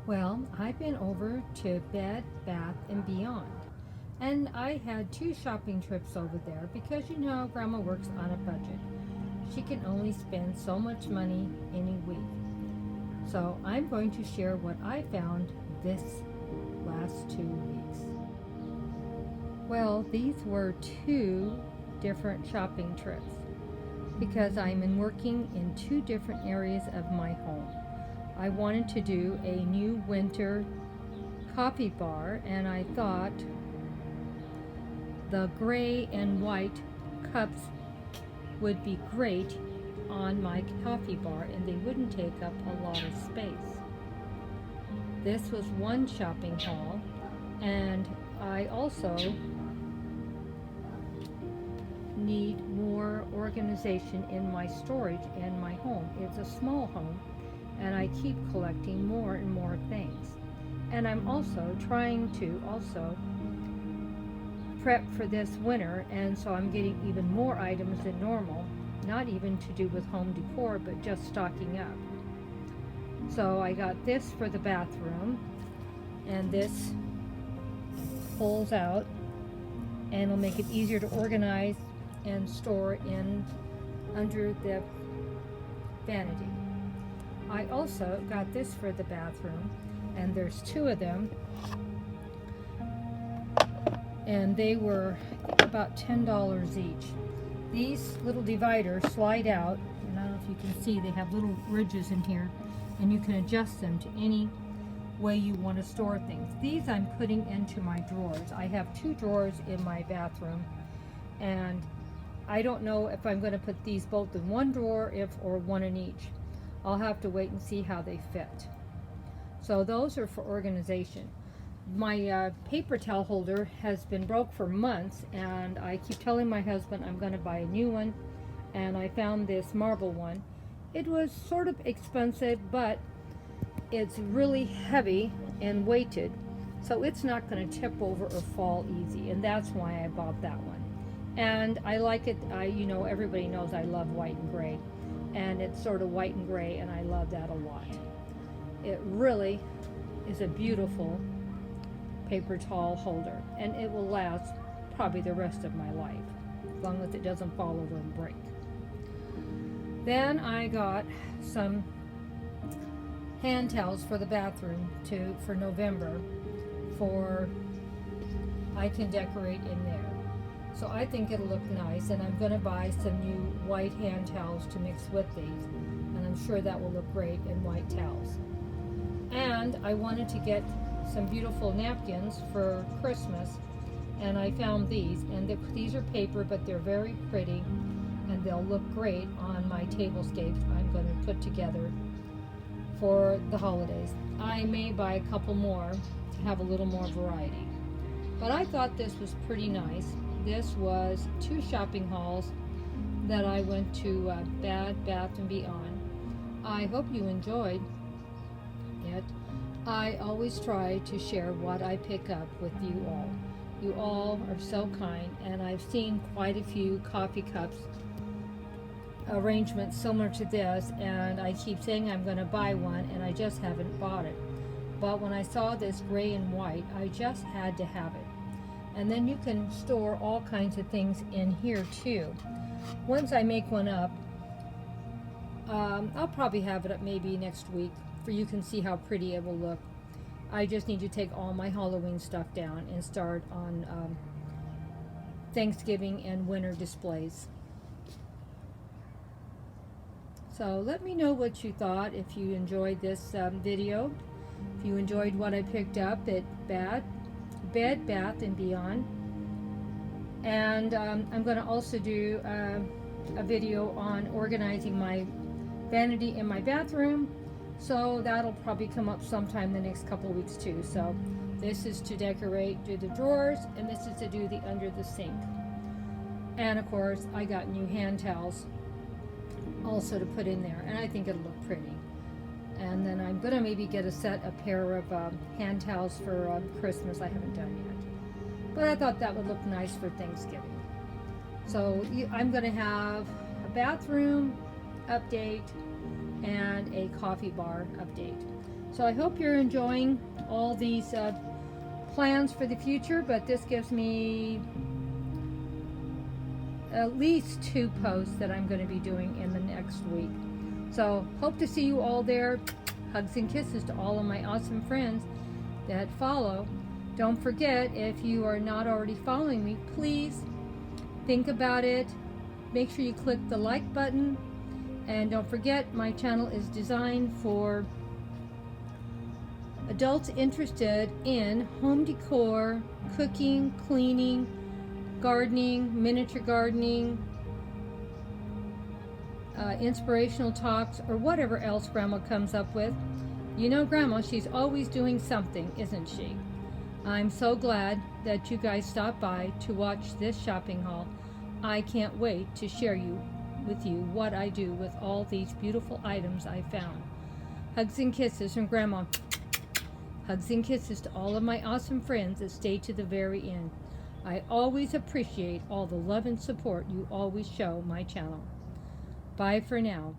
Well, I've been over to Bed Bath and Beyond, and I had two shopping trips over there because Grandma works on a budget. She can only spend so much money in a week. So I'm going to share what I found this last 2 weeks. Well, these were two different shopping trips because I'm working in two different areas of my home. I wanted to do a new winter coffee bar, and I thought the gray and white cups would be great on my coffee bar and they wouldn't take up a lot of space. This was one shopping haul, and I also need more organization in my storage in my home. It's a small home and I keep collecting more and more things. And I'm also trying to prep for this winter, and so I'm getting even more items than normal, not even to do with home decor, but just stocking up. So I got this for the bathroom, and this pulls out and it'll make it easier to organize and store in under the vanity. I also got this for the bathroom, and there's two of them, and they were about $10 each. These little dividers slide out, and I don't know if you can see, they have little ridges in here, and you can adjust them to any way you want to store things. These I'm putting into my drawers. I have two drawers in my bathroom, and I don't know if I'm going to put these both in one drawer or one in each. I'll have to wait and see how they fit. So those are for organization. My paper towel holder has been broke for months, and I keep telling my husband I'm going to buy a new one, and I found this marble one. It was sort of expensive, but it's really heavy and weighted, so it's not going to tip over or fall easy, and that's why I bought that one. And I like it. Everybody knows I love white and gray, and it's sort of white and gray, and I love that a lot. It really is a beautiful paper towel holder, and it will last probably the rest of my life, as long as it doesn't fall over and break. Then I got some hand towels for the bathroom for November, for I can decorate in there. So I think it'll look nice, and I'm going to buy some new white hand towels to mix with these, and I'm sure that will look great in white towels. And I wanted to get some beautiful napkins for Christmas, and I found these, and these are paper, but they're very pretty, and they'll look great on my tablescapes I'm going to put together for the holidays. I may buy a couple more to have a little more variety, but I thought this was pretty nice. This was two shopping hauls that I went to Bed Bath & Beyond. I hope you enjoyed it. I always try to share what I pick up with you all. You all are so kind, and I've seen quite a few coffee cups arrangements similar to this, and I keep saying I'm going to buy one, and I just haven't bought it. But when I saw this gray and white, I just had to have it. And then you can store all kinds of things in here too. Once I make one up, I'll probably have it up maybe next week, for you can see how pretty it will look. I just need to take all my Halloween stuff down and start on Thanksgiving and winter displays. So let me know what you thought, if you enjoyed this video, if you enjoyed what I picked up at Bed Bath & Beyond. And I'm going to also do a video on organizing my vanity in my bathroom, so that'll probably come up sometime the next couple of weeks too. So this is to do the drawers, and this is to do the under the sink. And of course I got new hand towels also to put in there, and I think it'll look pretty. And then I'm gonna maybe get a pair of hand towels for Christmas. I haven't done yet, but I thought that would look nice for Thanksgiving. So I'm gonna have a bathroom update and a coffee bar update. So I hope you're enjoying all these plans for the future, but this gives me at least 2 posts that I'm going to be doing in the next week. So hope to see you all there. Hugs and kisses to all of my awesome friends that follow. Don't forget, if you are not already following me, please think about it. Make sure you click the like button. And don't forget, my channel is designed for adults interested in home decor, cooking, cleaning, gardening, miniature gardening, inspirational talks, or whatever else Grandma comes up with. You know Grandma, she's always doing something, isn't she? I'm so glad that you guys stopped by to watch this shopping haul. I can't wait to share with you what I do with all these beautiful items I found. Hugs and kisses from Grandma. Hugs and kisses to all of my awesome friends that stay to the very end. I always appreciate all the love and support you always show my channel. Bye for now.